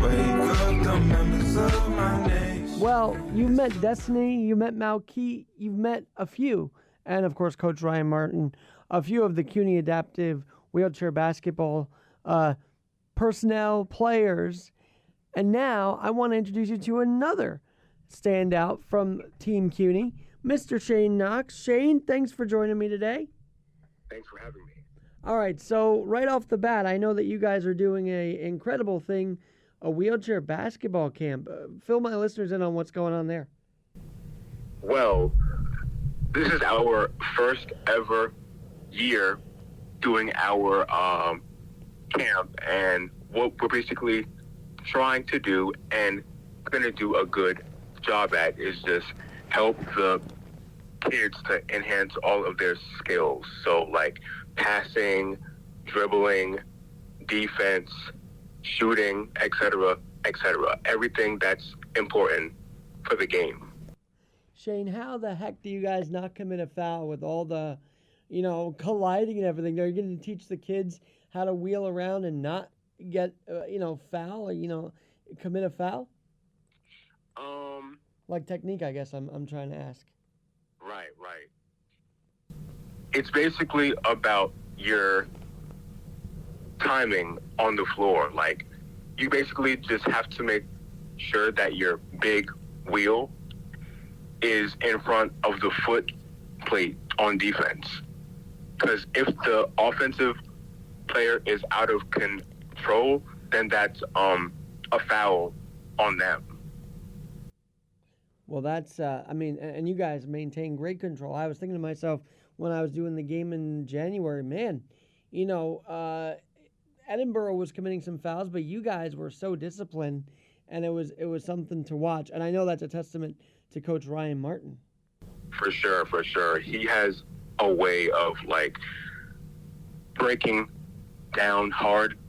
Wake up the members of my nation. Well, you've met Destiny, you met Malky, you've met a few, and of course Coach Ryan Martin, a few of the CUNY Adaptive Wheelchair Basketball personnel, players, and now I want to introduce you to another standout from Team CUNY, Mr. Shane Knox. Shane, thanks for joining me today. Thanks for having me. All right, so right off the bat, I know that you guys are doing an incredible thing, a wheelchair basketball camp. Fill my listeners in on what's going on there. Well, this is our first ever year doing our camp, and what we're basically trying to do and going to do a good job at is just help the kids to enhance all of their skills. So like passing, dribbling, defense, shooting, etc., etc. Everything that's important for the game. Shane, how the heck do you guys not commit a foul with all the, colliding and everything? Are you going to teach the kids how to wheel around and not get, foul or, commit a foul? Like technique, I guess I'm trying to ask. Right. It's basically about your timing on the floor. Like, you basically just have to make sure that your big wheel is in front of the foot plate on defense. Because if the offensive player is out of control, then that's a foul on them. Well, that's, and you guys maintain great control. I was thinking to myself when I was doing the game in January, man, Edinburgh was committing some fouls, but you guys were so disciplined, and it was something to watch. And I know that's a testament to Coach Ryan Martin. For sure. He has a way of, breaking down hard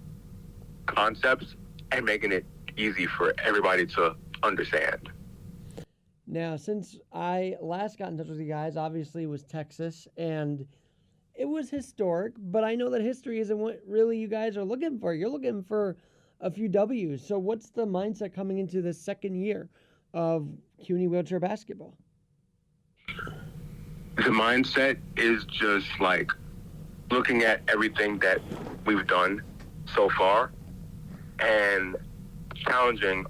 concepts and making it easy for everybody to understand. Now, since I last got in touch with you guys, obviously it was Texas, and it was historic, but I know that history isn't what really you guys are looking for. You're looking for a few W's. So what's the mindset coming into this second year of CUNY wheelchair basketball? The mindset is just looking at everything that we've done so far and challenging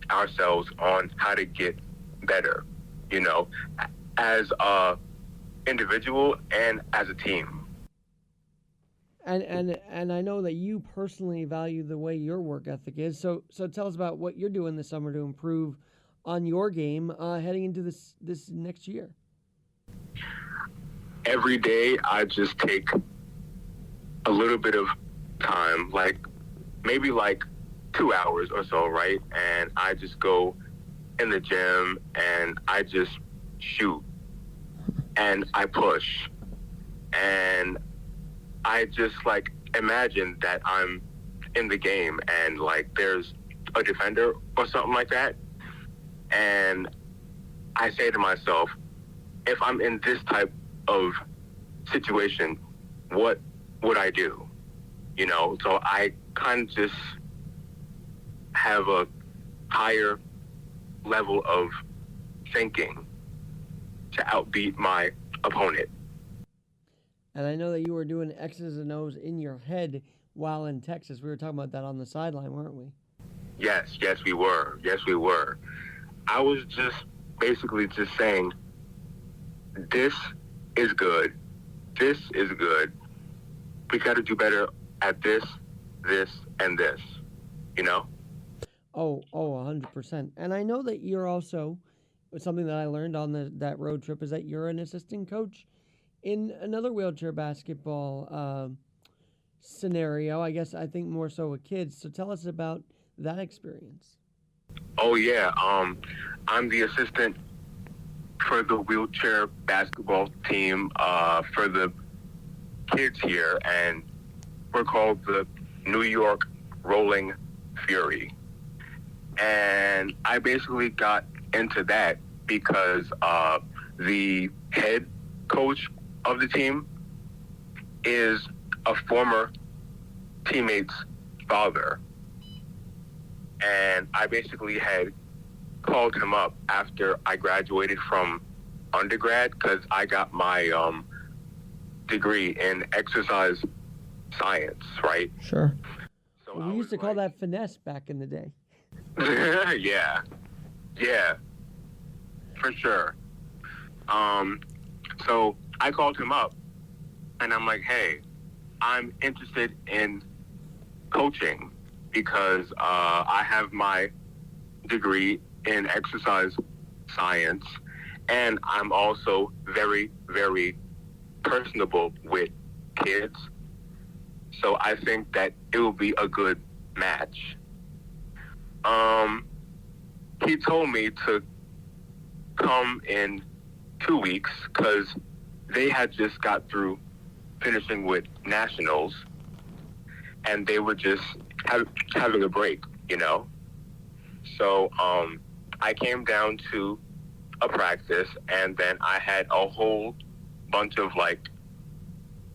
ourselves on how to get better, as a individual and as a team. And I know that you personally value the way your work ethic is. So tell us about what you're doing this summer to improve on your game heading into this next year. Every day I just take a little bit of time, maybe 2 hours or so, right? And I just go in the gym and I just shoot and I push and I just imagine that I'm in the game and there's a defender or something like that, and I say to myself, if I'm in this type of situation, what would I do? So I kind of just have a higher level of thinking to outbeat my opponent. And I know that you were doing X's and O's in your head while in Texas. We were talking about that on the sideline, weren't we? Yes, we were. I was just basically just saying, this is good. We got to do better at this, and this, Oh, 100%. And I know that you're also, something that I learned on that road trip is that you're an assistant coach in another wheelchair basketball scenario. I think more so with kids. So tell us about that experience. Oh, yeah. I'm the assistant for the wheelchair basketball team for the kids here, and we're called the New York Rolling Fury. And I basically got into that because the head coach of the team is a former teammate's father. and I basically had called him up after I graduated from undergrad because I got my degree in exercise science, right? Sure. So We used to call that finesse back in the day. yeah, for sure. So I called him up, and I'm like, hey, I'm interested in coaching because I have my degree in exercise science, and I'm also very, very personable with kids. So I think that it will be a good match. He told me to come in 2 weeks because they had just got through finishing with nationals, and they were just having a break, you know? So I came down to a practice, and then I had a whole bunch of, like,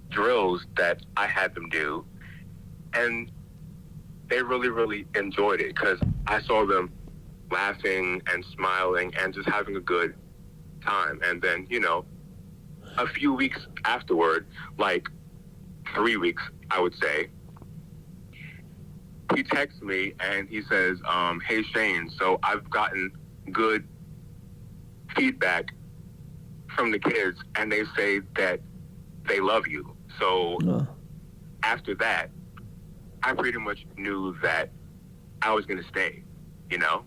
drills that I had them do, and they really, really enjoyed it because I saw them laughing and smiling and just having a good time. And then, you know, a few weeks afterward, like 3 weeks, I would say, he texts me and he says, hey, Shane, so I've gotten good feedback from the kids, and they say that they love you. So after that, I pretty much knew that I was going to stay, you know?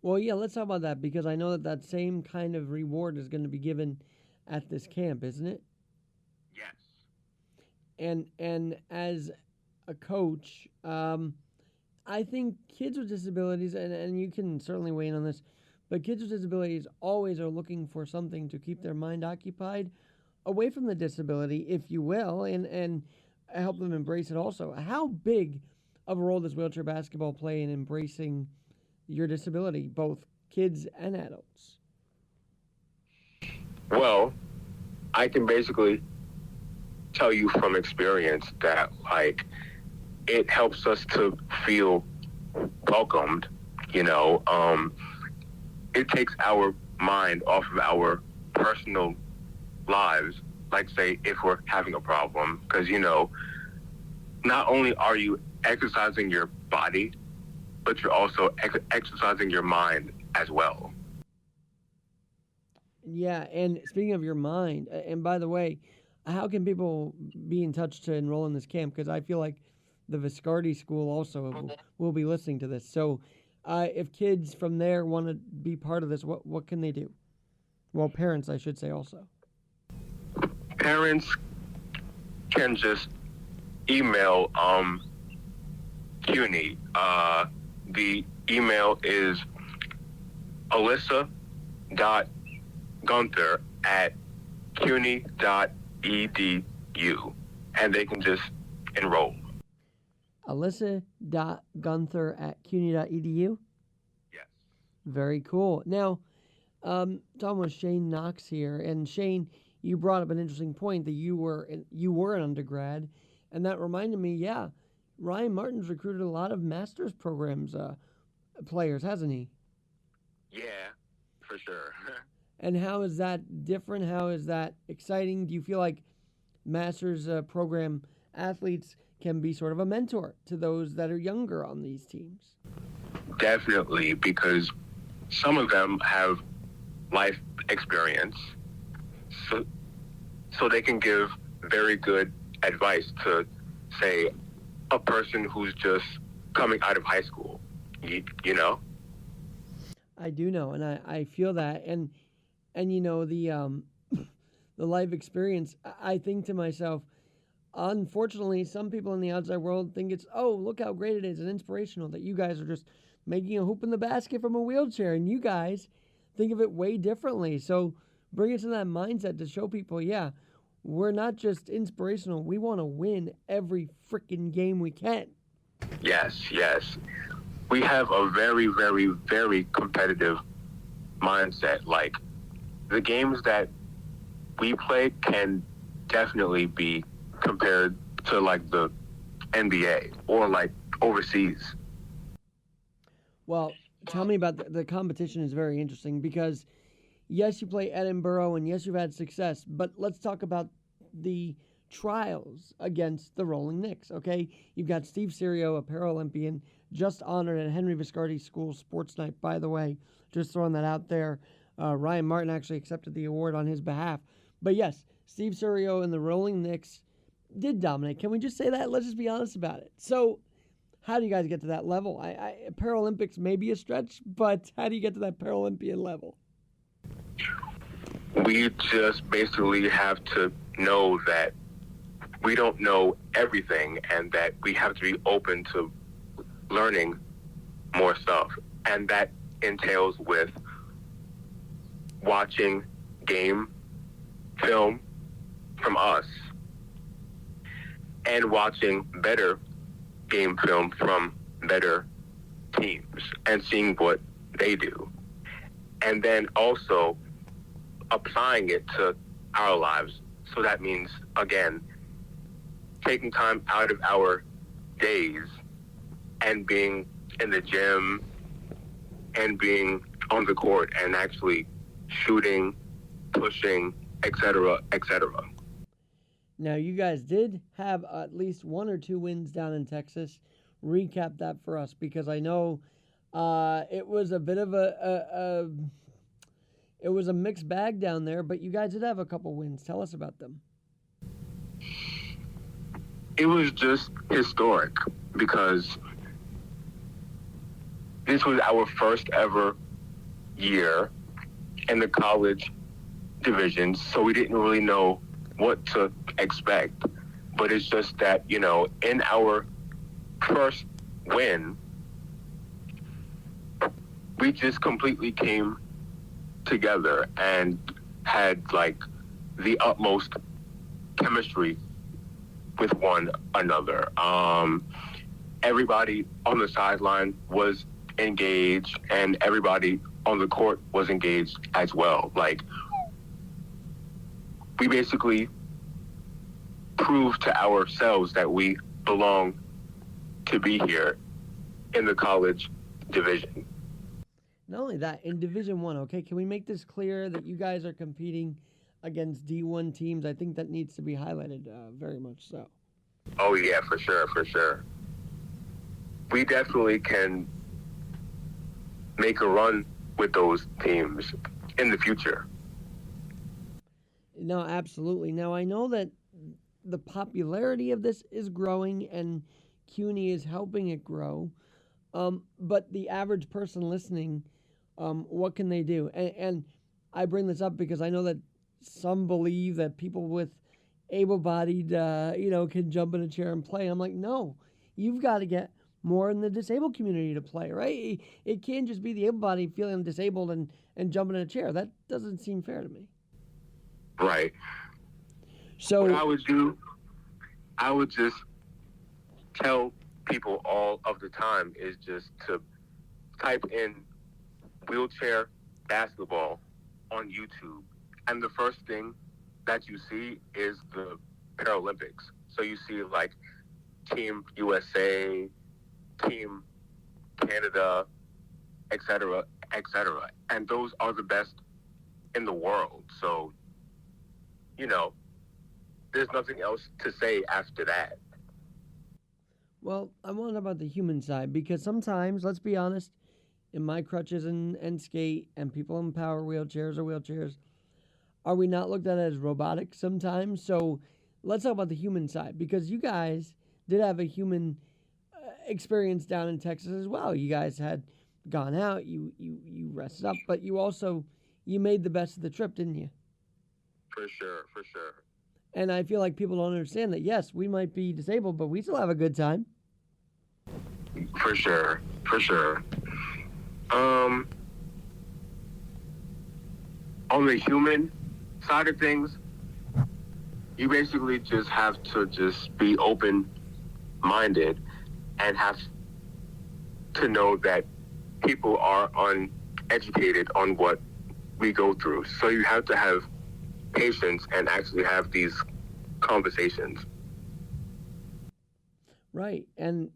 Well, yeah, let's talk about that because I know that that same kind of reward is going to be given at this camp, isn't it? Yes. And as a coach, I think kids with disabilities, and you can certainly weigh in on this, but kids with disabilities always are looking for something to keep their mind occupied away from the disability, if you will, and help them embrace it also. How big of a role does wheelchair basketball play in embracing your disability, both kids and adults? Well, I can basically tell you from experience that, like, it helps us to feel welcomed, you know. It takes our mind off of our personal lives, like, say, if we're having a problem, because, you know, not only are you exercising your body, but you're also exercising your mind as well. Yeah, and speaking of your mind, and by the way, how can people be in touch to enroll in this camp? Because I feel like the Viscardi School also will be listening to this. So if kids from there want to be part of this, what can they do? Well, parents, I should say also. Parents can just email CUNY. The email is alyssa.gunther@cuny.edu, and they can just enroll. alyssa.gunther@cuny.edu? Yes. Very cool. Now, talking with Shane Knox here, and Shane, you brought up an interesting point that you were an undergrad, and that reminded me, yeah, Ryan Martin's recruited a lot of master's programs players, hasn't he? Yeah, for sure. And how is that different? How is that exciting? Do you feel like master's program athletes can be sort of a mentor to those that are younger on these teams? Definitely, because some of them have life experience, so they can give very good advice to, say, a person who's just coming out of high school, you know? I do know, and I feel that, and you know the the life experience. I think to myself, unfortunately, some people in the outside world think it's, oh, look how great it is and inspirational that you guys are just making a hoop in the basket from a wheelchair, and you guys think of it way differently. So bring it to that mindset to show people, yeah, we're not just inspirational. We want to win every freaking game we can. Yes. We have a very, very, very competitive mindset. Like, the games that we play can definitely be compared to, like, the NBA or, like, overseas. Well, tell me about the competition is very interesting because yes, you play Edinburgh and yes, you've had success, but let's talk about the trials against the Rolling Knicks, okay? You've got Steve Serio, a Paralympian, just honored at Henry Viscardi School Sports Night, by the way. Just throwing that out there. Ryan Martin actually accepted the award on his behalf. But yes, Steve Serio and the Rolling Knicks did dominate. Can we just say that? Let's just be honest about it. So, how do you guys get to that level? Paralympics may be a stretch, but how do you get to that Paralympian level? We just basically have to know that we don't know everything and that we have to be open to learning more stuff. And that entails with watching game film from us and watching better game film from better teams and seeing what they do. And then also applying it to our lives. So that means, again, taking time out of our days and being in the gym and being on the court and actually shooting, pushing, etc., etc. Now, you guys did have at least one or two wins down in Texas. Recap that for us because I know it was a bit of it was a mixed bag down there, but you guys did have a couple wins. Tell us about them. It was just historic because this was our first ever year in the college divisions, so we didn't really know what to expect. But it's just that, in our first win, we just completely came together and had the utmost chemistry with one another. Everybody on the sideline was engaged and everybody on the court was engaged as well. We basically proved to ourselves that we belong to be here in the college division. Not only that, in Division One, okay, can we make this clear that you guys are competing against D1 teams? I think that needs to be highlighted very much so. Oh yeah, for sure. We definitely can make a run with those teams in the future. No, absolutely. Now, I know that the popularity of this is growing and CUNY is helping it grow. But the average person listening, what can they do? And I bring this up because I know that some believe that people with able-bodied, can jump in a chair and play. I'm like, no, you've got to get more in the disabled community to play, right? It can't just be the able-bodied feeling disabled and jumping in a chair. That doesn't seem fair to me. Right. So what I would do, I would just tell people all of the time is just to type in wheelchair basketball on YouTube. And the first thing that you see is the Paralympics. So you see Team USA, Team Canada, etc., etc. And those are the best in the world. So, there's nothing else to say after that. well, I want to know about the human side because sometimes, let's be honest, in my crutches and skate and people in power wheelchairs, are we not looked at as robotic sometimes? So let's talk about the human side because you guys did have a human experience down in Texas as well. You guys had gone out, you rested up, but you made the best of the trip, didn't you? For sure. And I feel like people don't understand that, yes, we might be disabled, but we still have a good time. For sure. On the human side of things, you basically just have to just be open-minded and have to know that people are uneducated on what we go through. So you have to have patience and actually have these conversations. Right. And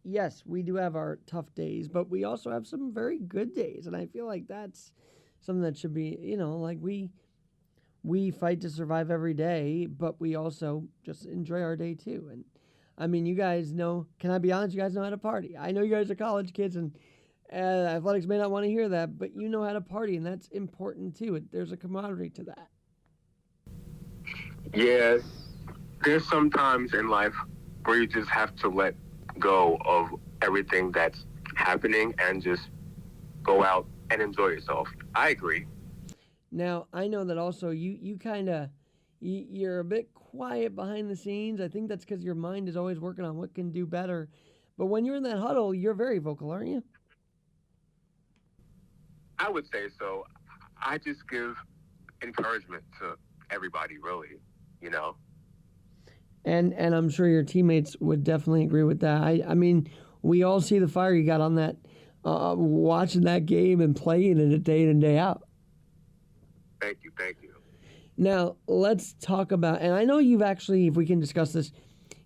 yes, we do have our tough days, but we also have some very good days, and I feel like that's something that should be, like we fight to survive every day, but we also just enjoy our day too. And I mean, you guys know. Can I be honest? You guys know how to party. I know you guys are college kids, and athletics may not want to hear that, but you know how to party, and that's important too. There's a camaraderie to that. Yeah, there's some times in life where you just have to let go of everything that's happening and just go out and enjoy yourself. I agree. Now, I know that also you kind of you're a bit quiet behind the scenes. I think that's because your mind is always working on what can do better. But when you're in that huddle, you're very vocal, aren't you? I would say so. I just give encouragement to everybody, really, you know? And I'm sure your teammates would definitely agree with that. I mean, we all see the fire you got on that, watching that game and playing it day in and day out. Thank you. Now, let's talk about, and I know you've actually, if we can discuss this,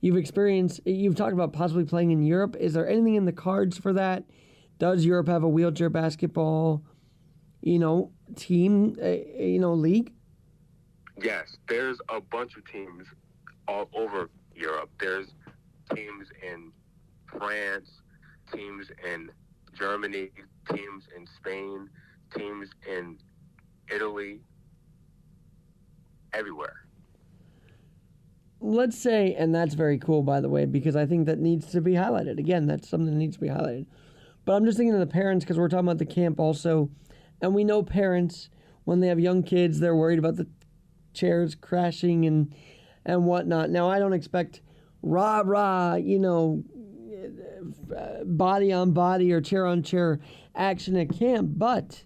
you've talked about possibly playing in Europe. Is there anything in the cards for that? Does Europe have a wheelchair basketball, team, league? Yes, there's a bunch of teams all over Europe. There's teams in France, teams in Germany, teams in Spain, teams in Italy, everywhere. Let's say, and that's very cool, by the way, because I think that needs to be highlighted. Again, that's something that needs to be highlighted. But I'm just thinking of the parents, because we're talking about the camp also, and we know parents, when they have young kids, they're worried about the chairs crashing and whatnot. Now, I don't expect rah, body on body or chair on chair action at camp, but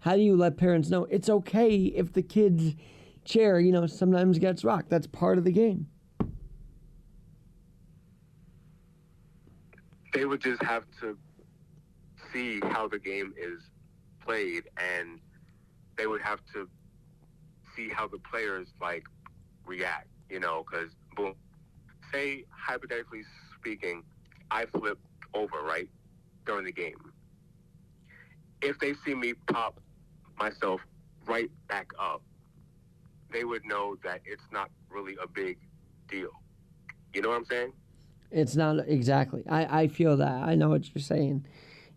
how do you let parents know it's okay if the kid's chair, sometimes gets rocked? That's part of the game. They would just have to see how the game is played, and they would have to see how the players react, because boom, say hypothetically speaking, I flip over, right, during the game. If they see me pop myself right back up, they would know that it's not really a big deal. You know what I'm saying? It's not exactly. I feel that. I know what you're saying.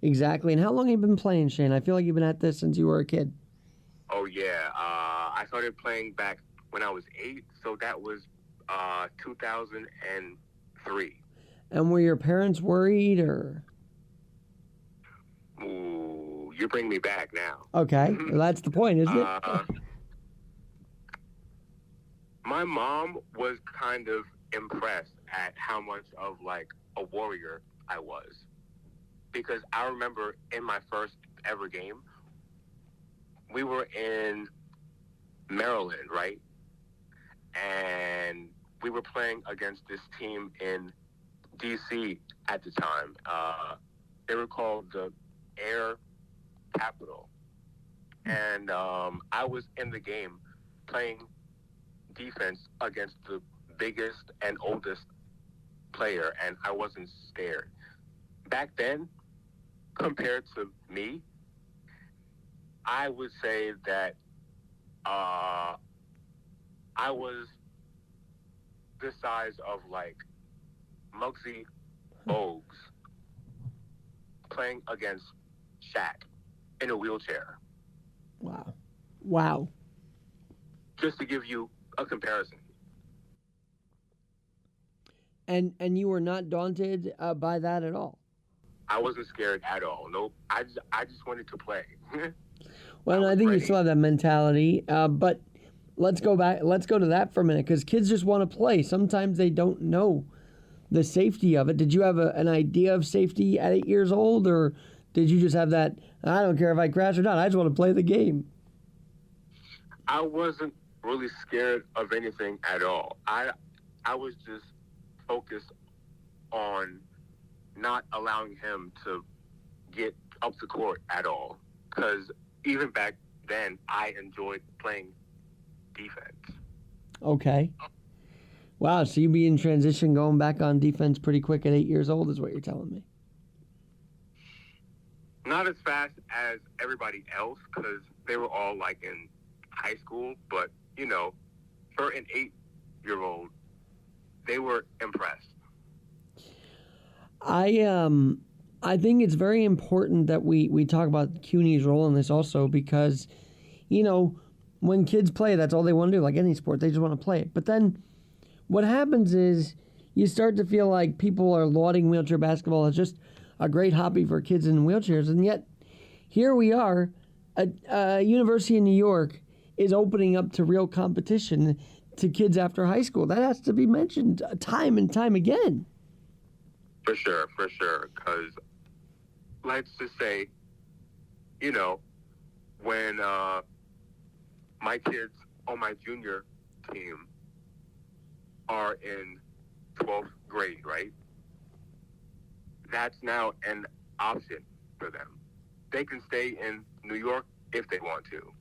Exactly. And how long have you been playing, Shane? I feel like you've been at this since you were a kid. Oh, yeah. I started playing back when I was 8, so that was 2003. And were your parents worried, or? Ooh, you bring me back now. Okay. Well, that's the point, isn't it? My mom was kind of impressed at how much of a warrior I was. Because I remember in my first ever game, we were in Maryland, right? And we were playing against this team in D.C. at the time. They were called the Air Capital. And I was in the game playing defense against the biggest and oldest player, and I wasn't scared. Back then, compared to me, I would say that I was the size of Muggsy Bogues playing against Shaq in a wheelchair. Wow. Just to give you a comparison. And you were not daunted by that at all? I wasn't scared at all. Nope. I just wanted to play. Well, I think you still have that mentality. But let's go back. Let's go to that for a minute, because kids just want to play. Sometimes they don't know the safety of it. Did you have an idea of safety at 8 years old, or did you just have that, I don't care if I crash or not, I just want to play the game? I wasn't really scared of anything at all. I was just focused on not allowing him to get up the court at all. Because even back then, I enjoyed playing defense. Okay. Wow, so you be in transition going back on defense pretty quick at 8 years old is what you're telling me. Not as fast as everybody else because they were all like in high school, but for an 8-year-old, they were impressed. I think it's very important that we talk about CUNY's role in this also because, when kids play, that's all they want to do, like any sport. They just want to play it. But then what happens is you start to feel like people are lauding wheelchair basketball as just a great hobby for kids in wheelchairs. And yet here we are, a university in New York is opening up to real competition to kids after high school. That has to be mentioned time and time again. For sure. Because let's just say, when my kids on my junior team are in 12th grade, right? That's now an option for them. They can stay in New York if they want to.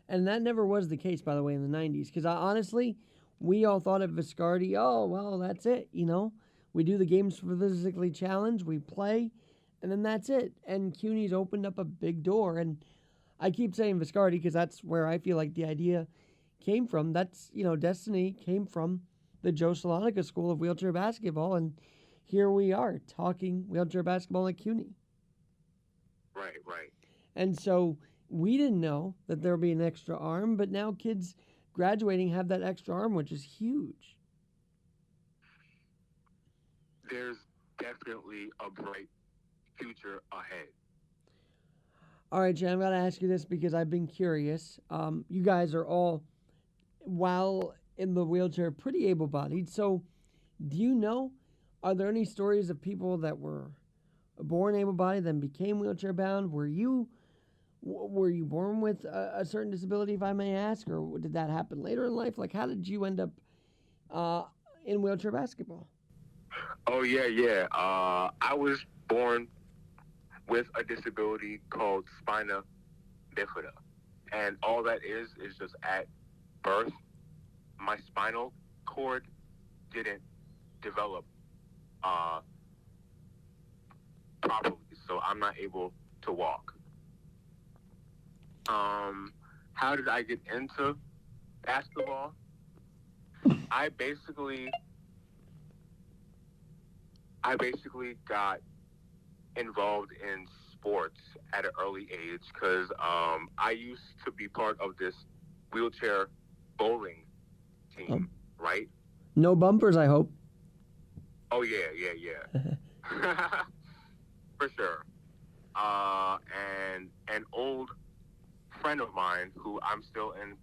And that never was the case, by the way, in the 90s. Because honestly, we all thought of Viscardi, oh, well, that's it, We do the games for physically challenged, we play, and then that's it. And CUNY's opened up a big door. And I keep saying Viscardi because that's where I feel like the idea came from. That's, Destiny came from the Joe Salonica School of Wheelchair Basketball. And here we are talking wheelchair basketball at CUNY. Right. And so we didn't know that there would be an extra arm, but now kids graduating have that extra arm, which is huge. There's definitely a bright future ahead. All right, Jen, I'm going to ask you this because I've been curious. You guys are all, while in the wheelchair, pretty able-bodied. So do you know, are there any stories of people that were born able-bodied then became wheelchair-bound? Were you born with a certain disability, if I may ask, or did that happen later in life? Like, how did you end up in wheelchair basketball? Oh, yeah. I was born with a disability called spina bifida. And all that is just at birth, my spinal cord didn't develop properly, so I'm not able to walk. How did I get into basketball? I basically got involved in sports at an early age because I used to be part of this wheelchair bowling team, right? No bumpers, I hope. Oh, yeah. For sure. And an old friend of mine who I'm still in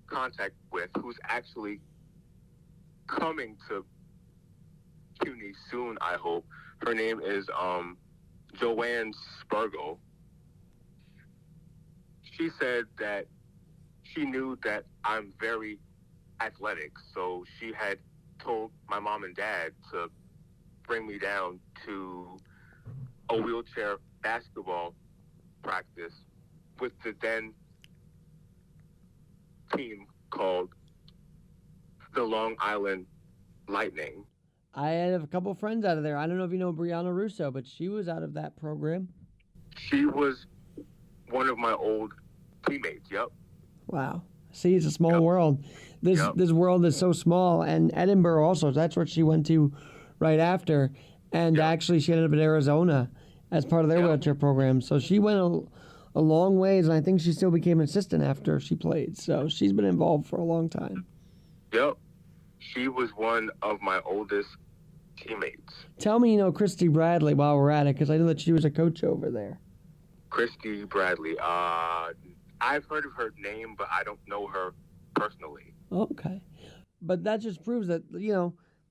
contact with, who's actually coming to CUNY soon, I hope. Her name is Joanne Spergel. She said that she knew that I'm very athletic, so she had told my mom and dad to bring me down to a wheelchair basketball practice with the then team called the Long Island Lightning. I had a couple friends out of there. I don't know if you know Brianna Russo, but she was out of that program. She was one of my old teammates, yep. Wow. See, it's a small world. This world is so small. And Edinburgh also, that's where she went to right after. And actually, she ended up in Arizona as part of their wheelchair program. So she went a long ways, and I think she still became an assistant after she played. So she's been involved for a long time. Yep. She was one of my oldest teammates. Tell me, Christy Bradley while we're at it, because I know that she was a coach over there. Christy Bradley. I've heard of her name, but I don't know her personally. Okay. But that just proves that,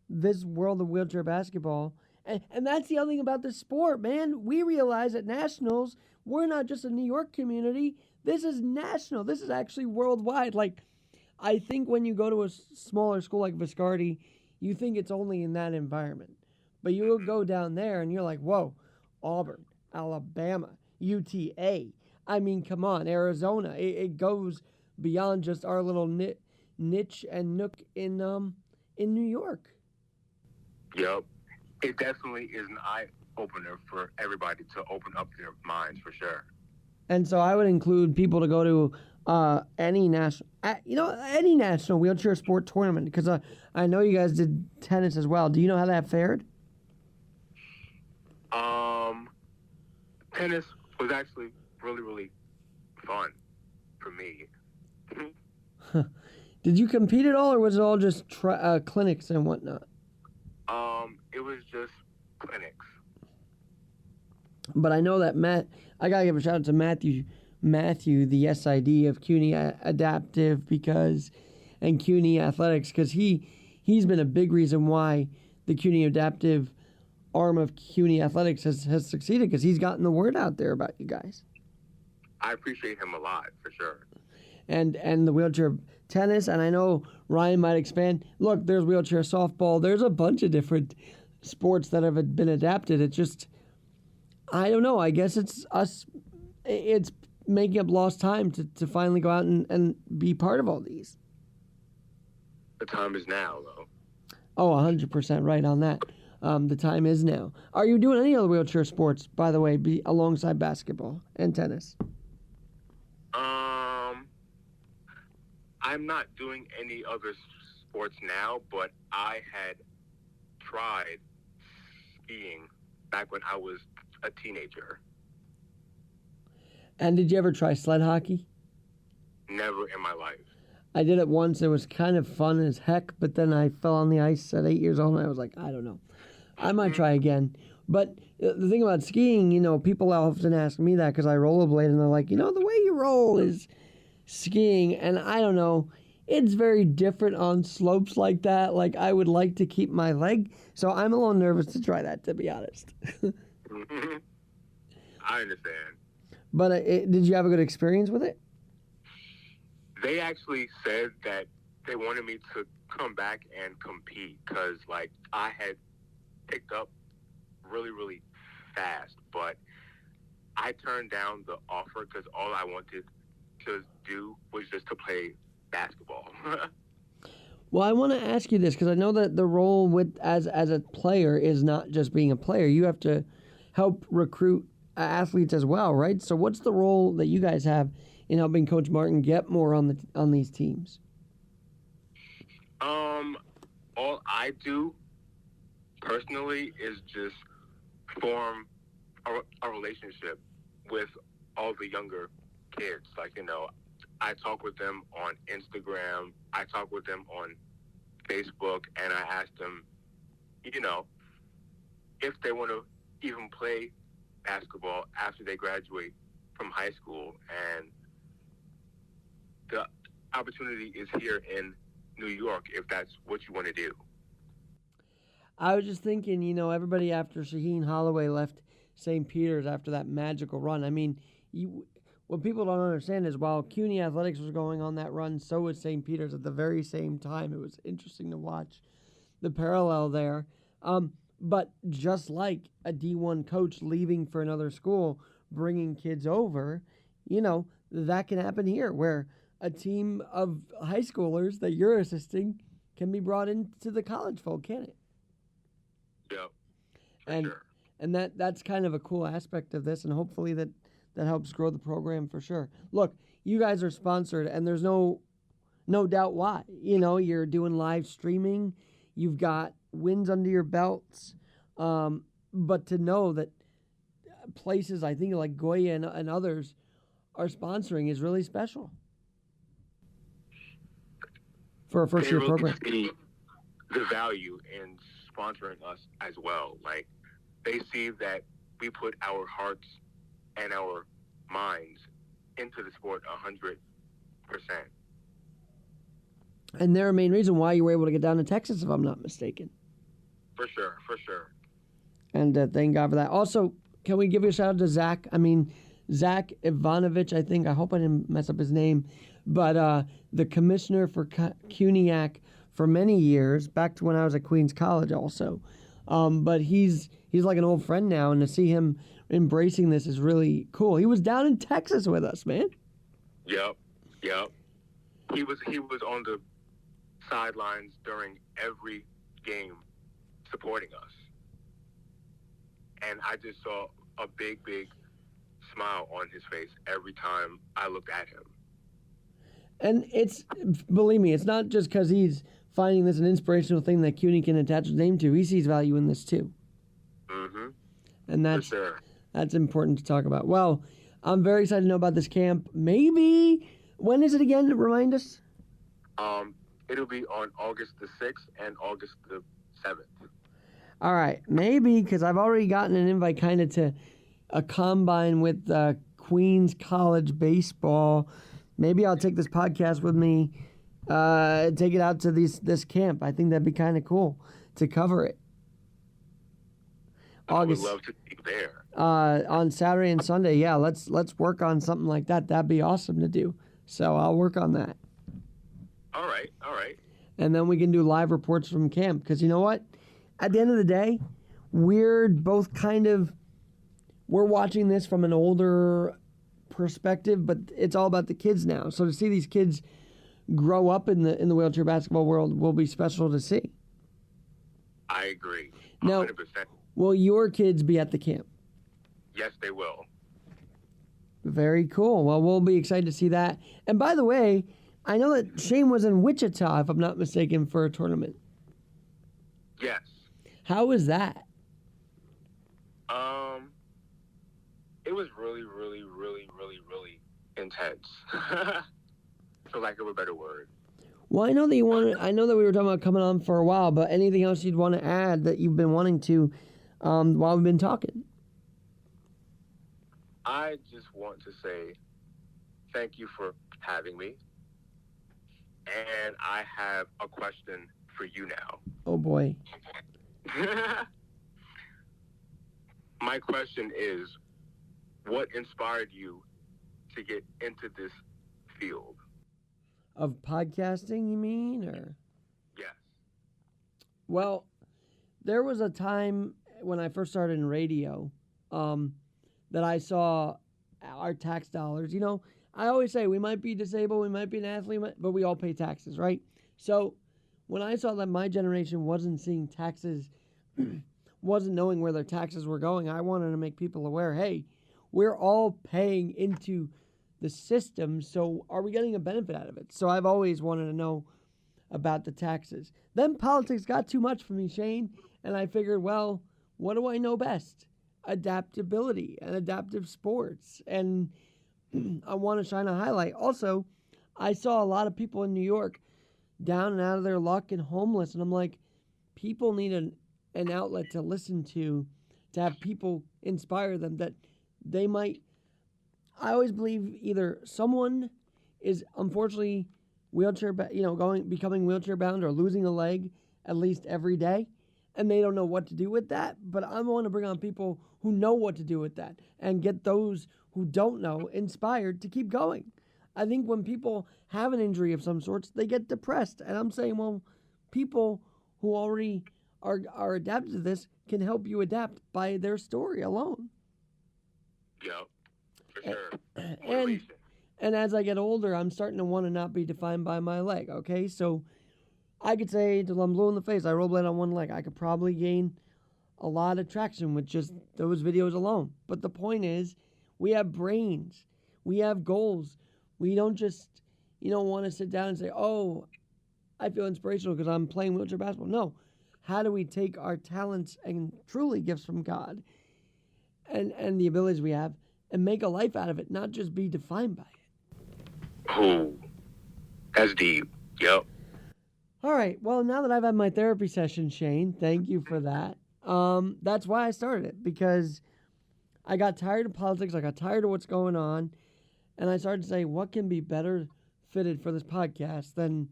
this world of wheelchair basketball, and that's the other thing about this sport, man. We realize at nationals, we're not just a New York community. This is national. This is actually worldwide. Like, I think when you go to a smaller school like Viscardi, you think it's only in that environment. But you'll go down there and you're like, whoa, Auburn, Alabama, UTA. I mean, come on, Arizona. It goes beyond just our little niche and nook in New York. Yep. It definitely is an eye opener for everybody to open up their minds for sure. And so I would include people to go to any national wheelchair sport tournament because I know you guys did tennis as well. Do you know how that fared? Tennis was actually really, really fun for me. Did you compete at all, or was it all just clinics and whatnot? It was just clinics. But I know that I gotta give a shout out to Matthew, the SID of CUNY Adaptive and CUNY Athletics, because he's been a big reason why the CUNY Adaptive arm of CUNY Athletics has succeeded, because he's gotten the word out there about you guys. I appreciate him a lot, for sure. And the wheelchair tennis, and I know Ryan might expand. Look, there's wheelchair softball. There's a bunch of different sports that have been adapted. It's just, I don't know. I guess it's making up lost time to finally go out and be part of all these. The time is now, though. Oh, 100% right on that. The time is now. Are you doing any other wheelchair sports, by the way, alongside basketball and tennis? I'm not doing any other sports now, but I had tried skiing back when I was a teenager. And did you ever try sled hockey? Never in my life. I did it once. It was kind of fun as heck, but then I fell on the ice at 8 years old, and I was like, I don't know. I might try again. But the thing about skiing, people often ask me that because I rollerblade, and they're like, the way you roll is skiing. And I don't know. It's very different on slopes like that. Like, I would like to keep my leg. So I'm a little nervous to try that, to be honest. I understand. But did you have a good experience with it? They actually said that they wanted me to come back and compete because, I had picked up really, really fast. But I turned down the offer because all I wanted to do was just to play basketball. Well, I want to ask you this because I know that the role as a player is not just being a player. You have to help recruit athletes as well, right? So what's the role that you guys have in helping Coach Martin get more on these teams? All I do personally is just form a relationship with all the younger kids. I talk with them on Instagram. I talk with them on Facebook, and I ask them, if they want to even play basketball after they graduate from high school. And the opportunity is here in New York if that's what you want to do. I was just thinking, everybody after Shaheen Holloway left St. Peter's after that magical run. I mean, what people don't understand is while CUNY Athletics was going on that run, so was St. Peter's at the very same time. It was interesting to watch the parallel there. But just like a D1 coach leaving for another school, bringing kids over, that can happen here where a team of high schoolers that you're assisting can be brought into the college fold, can't it? Yeah, sure. And that's kind of a cool aspect of this, and hopefully that helps grow the program for sure. Look, you guys are sponsored, and there's no doubt why. You're doing live streaming. You've got wins under your belts. But to know that places, I think like Goya and others, are sponsoring is really special for a first-year program. They really see the value in sponsoring us as well. They see that we put our hearts and our minds into the sport 100%. And they're a main reason why you were able to get down to Texas, if I'm not mistaken. For sure. And thank God for that. Also, can we give you a shout out to Zach? I mean, Zach Ivanovich, I think. I hope I didn't mess up his name. But the commissioner for CUNYAC for many years, back to when I was at Queens College also. But he's like an old friend now, and to see him embracing this is really cool. He was down in Texas with us, man. Yep. He was on the sidelines during every game supporting us. And I just saw a big, big smile on his face every time I looked at him. And believe me, it's not just because he's finding this an inspirational thing that CUNY can attach his name to. He sees value in this too. Mm-hmm. And For sure. that's important to talk about. Well, I'm very excited to know about this camp. Maybe, when is it again? Remind us. It'll be on August the 6th and August the 7th. All right, maybe, because I've already gotten an invite kind of to a combine with Queens College baseball. Maybe I'll take this podcast with me, take it out to this camp. I think that'd be kind of cool to cover it. August. I would love to be there. On Saturday and Sunday, yeah, let's work on something like that. That'd be awesome to do. So I'll work on that. All right. And then we can do live reports from camp. Because you know what? At the end of the day, we're both we're watching this from an older perspective, but it's all about the kids now. So to see these kids grow up in the wheelchair basketball world will be special to see. I agree. 100%. Now, will your kids be at the camp? Yes, they will. Very cool. Well, we'll be excited to see that. And by the way, I know that Shane was in Wichita, if I'm not mistaken, for a tournament. Yes. How was that? It was really, really, really, really, really intense. For lack of a better word. Well, I know that we were talking about coming on for a while, but anything else you'd want to add that you've been wanting to while we've been talking? I just want to say thank you for having me. And I have a question for you now. Oh, boy. My question is, what inspired you to get into this field? Of podcasting, you mean? Or Yes. Well, there was a time when I first started in radio that I saw our tax dollars. You know, I always say we might be disabled, we might be an athlete, but we all pay taxes, right? So when I saw that my generation wasn't seeing taxes, wasn't knowing where their taxes were going, I wanted to make people aware, hey, we're all paying into the system, so are we getting a benefit out of it? So I've always wanted to know about the taxes. Then politics got too much for me, Shane, and I figured, well, what do I know best? Adaptability and adaptive sports. And I want to shine a highlight. Also, I saw a lot of people in New York down and out of their luck and homeless, and I'm like, people need an outlet to listen to have people inspire them that they might. I always believe either someone is unfortunately becoming wheelchair bound or losing a leg at least every day, and they don't know what to do with that. But I want to bring on people who know what to do with that and get those who don't know inspired to keep going. I think when people have an injury of some sorts, they get depressed. And I'm saying, well, people who already are adapted to this can help you adapt by their story alone. Yep, for sure. And as I get older, I'm starting to want to not be defined by my leg, okay? So I could say till I'm blue in the face, I rollerblade on one leg. I could probably gain a lot of traction with just those videos alone. But the point is, we have brains. We have goals. We don't just, want to sit down and say, oh, I feel inspirational because I'm playing wheelchair basketball. No. How do we take our talents and truly gifts from God and the abilities we have and make a life out of it, not just be defined by it? Oh, that's deep. Yep. All right. Well, now that I've had my therapy session, Shane, thank you for that. That's why I started it, because I got tired of politics. I got tired of what's going on. And I started to say, what can be better fitted for this podcast than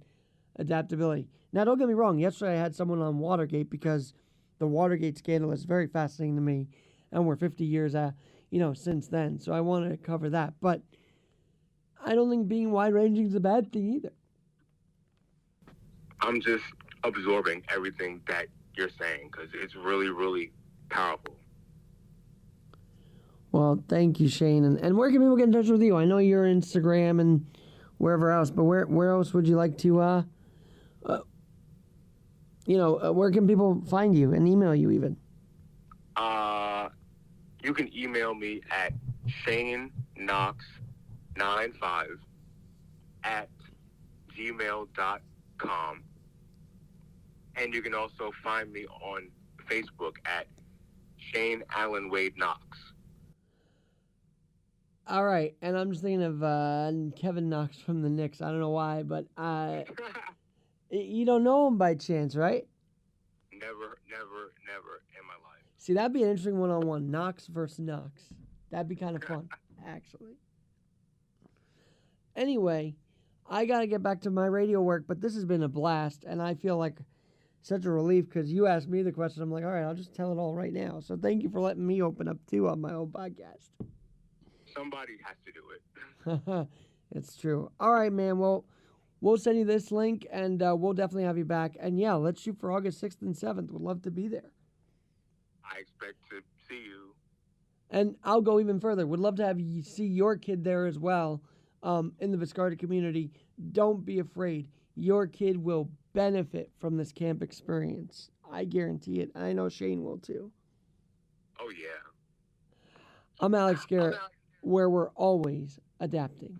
adaptability? Now, don't get me wrong. Yesterday I had someone on Watergate because the Watergate scandal is very fascinating to me. And we're 50 years since then. So I wanted to cover that. But I don't think being wide-ranging is a bad thing either. I'm just absorbing everything that you're saying because it's really, really powerful. Well, thank you, Shane. And where can people get in touch with you? I know you're Instagram and wherever else, but where else would you like to Where can people find you and email you even? You can email me at Shane Knox 95 at gmail.com. And you can also find me on Facebook at Shane Allen Wade Knox. All right, and I'm just thinking of Kevin Knox from the Knicks. I don't know why, but you don't know him by chance, right? Never in my life. See, that'd be an interesting one-on-one, Knox versus Knox. That'd be kind of fun, actually. Anyway, I got to get back to my radio work, but this has been a blast, and I feel like such a relief because you asked me the question. I'm like, all right, I'll just tell it all right now. So thank you for letting me open up, too, on my own podcast. Somebody has to do it. It's true. All right, man. Well, we'll send you this link, and we'll definitely have you back. And, yeah, let's shoot for August 6th and 7th. Would love to be there. I expect to see you. And I'll go even further. Would love to have you see your kid there as well in the Viscardi community. Don't be afraid. Your kid will benefit from this camp experience. I guarantee it. I know Shane will, too. Oh, yeah. I'm Alex Garrett, where we're always adapting.